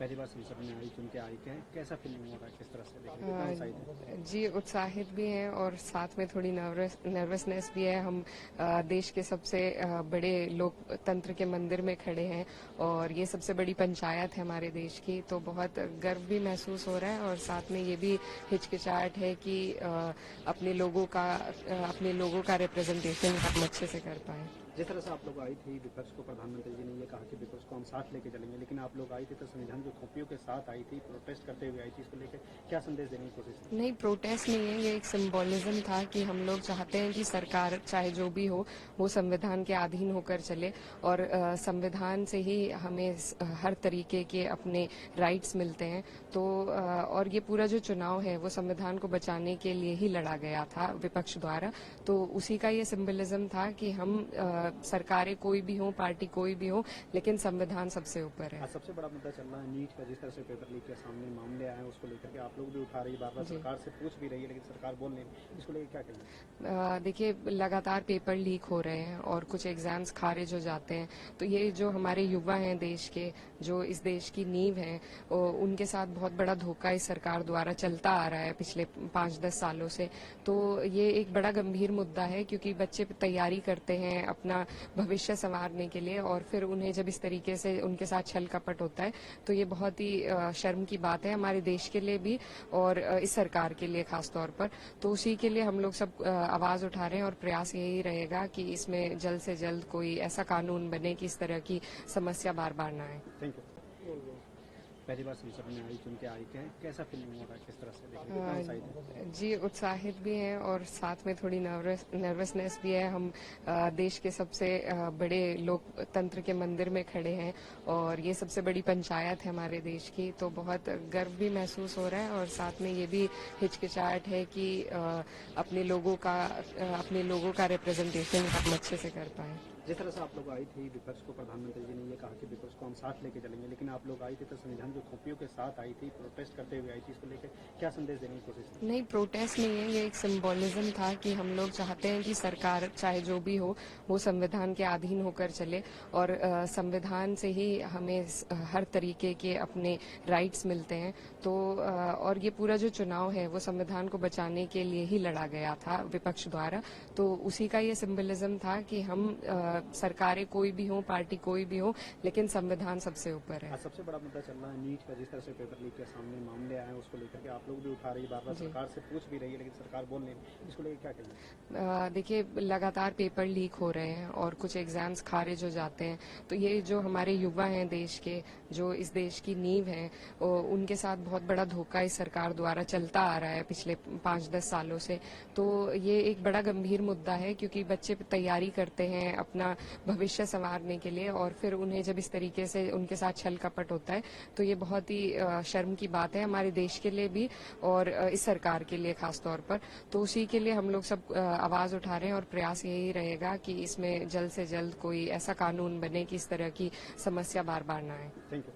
पहली बार संसद में आई, चुन के आई, कैसा फीलिंग हो रहा है, किस तरह से देख रहे हैं, कितना उत्साहित है? जी, उत्साहित भी हैं और साथ में थोड़ी नर्वसनेस भी है। हम देश के सबसे बड़े लोकतंत्र के मंदिर में खड़े हैं और ये सबसे बड़ी पंचायत है हमारे देश की, तो बहुत गर्व भी महसूस हो रहा है और साथ में ये भी हिचकिचाहट है कि अपने लोगों का रिप्रेजेंटेशन हम अच्छे से कर पाए। जिस तरह से आप लोग आई थी विपक्ष को, प्रधानमंत्री जी ने ये कहा कि विपक्ष को हम साथ लेके चलेंगे, लेकिन आप लोग आई थी तो संविधान की कॉपियों के साथ आई थी, प्रोटेस्ट करते हुए आई थी। इसको लेकर क्या संदेश देने की कोशिश की? नहीं, प्रोटेस्ट नहीं है, ये एक सिंबोलिज्म था कि हम लोग चाहते हैं कि सरकार चाहे जो भी हो वो संविधान के अधीन होकर चले और संविधान से ही हमें हर तरीके के अपने राइट्स मिलते हैं। तो और ये पूरा जो चुनाव है वो संविधान को बचाने के लिए ही लड़ा गया था विपक्ष द्वारा, तो उसी का ये सिंबलिज्म था कि हम सरकारें कोई भी हो, पार्टी कोई भी हो, लेकिन संविधान सबसे ऊपर है। आज सबसे बड़ा मुद्दा चल रहा है नीट का, जिस तरह से पेपर लीक के सामने मामले आए हैं उसको लेकर के आप लोग भी उठा रही है, बार-बार सरकार से पूछ भी रही है, लेकिन सरकार बोल नहीं रही। इसको लेकर क्या कहना? देखिए, लगातार पेपर लीक हो रहे हैं और कुछ एग्जाम्स खारिज हो जाते हैं, तो ये जो हमारे युवा हैं देश के, जो इस देश की नींव हैं, उनके साथ बहुत बड़ा धोखा इस सरकार द्वारा चलता आ रहा है पिछले 5-10 सालों से। तो ये एक बड़ा गंभीर मुद्दा है क्योंकि बच्चे तैयारी करते हैं अपना भविष्य संवारने के लिए और फिर उन्हें जब इस तरीके से उनके साथ छल कपट होता है तो ये बहुत ही शर्म की बात है हमारे देश के लिए भी और इस सरकार के लिए खास तौर पर। तो उसी के लिए हम लोग सब आवाज उठा रहे हैं और प्रयास यही रहेगा कि इसमें जल्द से जल्द कोई ऐसा कानून बने कि इस तरह की समस्या बार बार ना आए। Thank you. पहली बार संसद में आई, चुन के आई, कैसा फीलिंग हो रहा है, किस तरह से देख रहे हैं, कितना उत्साहित है? जी, उत्साहित भी हैं और साथ में थोड़ी नर्वसनेस भी है। हम देश के सबसे बड़े लोकतंत्र के मंदिर में खड़े हैं और ये सबसे बड़ी पंचायत है हमारे देश की, तो बहुत गर्व भी महसूस हो रहा है और साथ में ये भी हिचकिचाहट है कि अपने लोगों का रिप्रेजेंटेशन हम अच्छे से कर पाए। जिस तरह से आप लोग आई थी विपक्ष को, प्रधानमंत्री जी ने ये कहा कि विपक्ष को हम साथ लेके चलेंगे, लेकिन आप लोग आई थी तो संविधान की कॉपियों के साथ आई थी, प्रोटेस्ट करते हुए आई थी। इसको लेकर क्या संदेश देने की कोशिश की? नहीं, प्रोटेस्ट नहीं है, ये एक सिंबोलिज्म था कि हम लोग चाहते हैं कि सरकार चाहे जो भी हो वो संविधान के अधीन होकर चले और संविधान से ही हमें हर तरीके के अपने राइट्स मिलते हैं। तो और ये पूरा जो चुनाव है वो संविधान को बचाने के लिए ही लड़ा गया था विपक्ष द्वारा, तो उसी का ये सिंबलिज्म था कि हम सरकारें कोई भी हो, पार्टी कोई भी हो, लेकिन संविधान सबसे ऊपर है। आज सबसे बड़ा मुद्दा चल रहा है नीट का, जिस तरह से पेपर लीक के सामने मामले आए हैं उसको लेकर के आप लोग भी उठा रही है, बार-बार सरकार से पूछ भी रही है, लेकिन सरकार बोल नहीं रही। इसको लेकर क्या कहना? देखिए, लगातार पेपर लीक हो रहे हैं और कुछ एग्जाम्स खारिज हो जाते हैं, तो ये जो हमारे युवा हैं देश के, जो इस देश की नींव हैं, उनके साथ बहुत बड़ा धोखा इस सरकार द्वारा चलता आ रहा है पिछले 5-10 सालों से। तो ये एक बड़ा गंभीर मुद्दा है क्योंकि बच्चे तैयारी करते हैं अपना भविष्य संवारने के लिए और फिर उन्हें जब इस तरीके से उनके साथ छल कपट होता है तो ये बहुत ही शर्म की बात है हमारे देश के लिए भी और इस सरकार के लिए खास तौर पर। तो उसी के लिए हम लोग सब आवाज उठा रहे हैं और प्रयास यही रहेगा कि इसमें जल्द से जल्द कोई ऐसा कानून बने कि इस तरह की समस्या बार बार ना आए। Thank you.